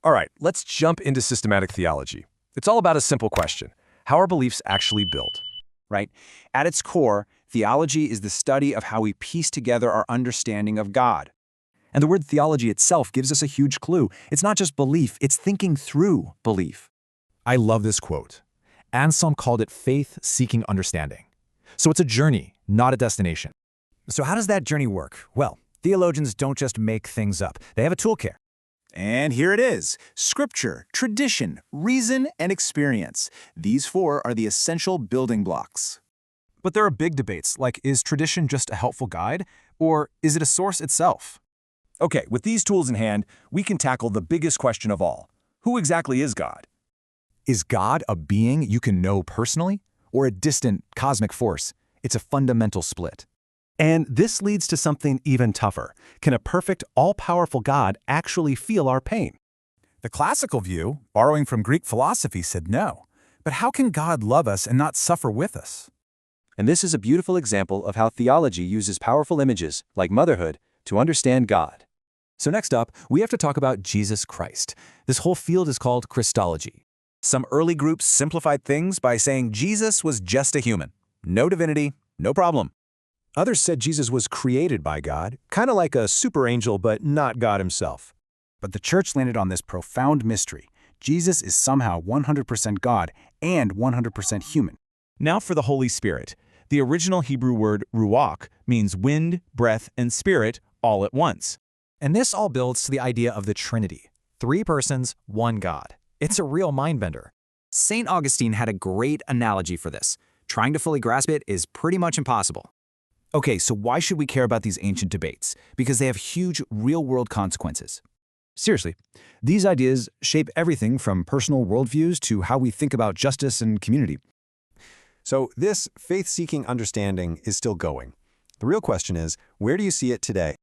All right, let's jump into systematic theology. It's all about a simple question. How are beliefs actually built? Right? At its core, theology is the study of how we piece together our understanding of God. And the word theology itself gives us a huge clue. It's not just belief, it's thinking through belief. I love this quote. Anselm called it faith-seeking understanding. So it's a journey, not a destination. So how does that journey work? Well, theologians don't just make things up. They have a toolkit. And here it is: Scripture, tradition, reason, and experience. These four are the essential building blocks. But there are big debates, like is tradition just a helpful guide, or is it a source itself? Okay, with these tools in hand, we can tackle the biggest question of all. Who exactly is God? Is God a being you can know personally, or a distant cosmic force? It's a fundamental split. And this leads to something even tougher. Can a perfect, all-powerful God actually feel our pain? The classical view, borrowing from Greek philosophy, said no. But how can God love us and not suffer with us? And this is a beautiful example of how theology uses powerful images, like motherhood, to understand God. So next up, we have to talk about Jesus Christ. This whole field is called Christology. Some early groups simplified things by saying Jesus was just a human. No divinity, no problem. Others said Jesus was created by God, kind of like a super angel, but not God himself. But the church landed on this profound mystery. Jesus is somehow 100% God and 100% human. Now for the Holy Spirit. The original Hebrew word ruach means wind, breath, and spirit all at once. And this all builds to the idea of the Trinity. 3 persons, 1 God. It's a real mind-bender. St. Augustine had a great analogy for this. Trying to fully grasp it is pretty much impossible. Okay, so why should we care about these ancient debates? Because they have huge real-world consequences. Seriously, these ideas shape everything from personal worldviews to how we think about justice and community. So this faith-seeking understanding is still going. The real question is, where do you see it today?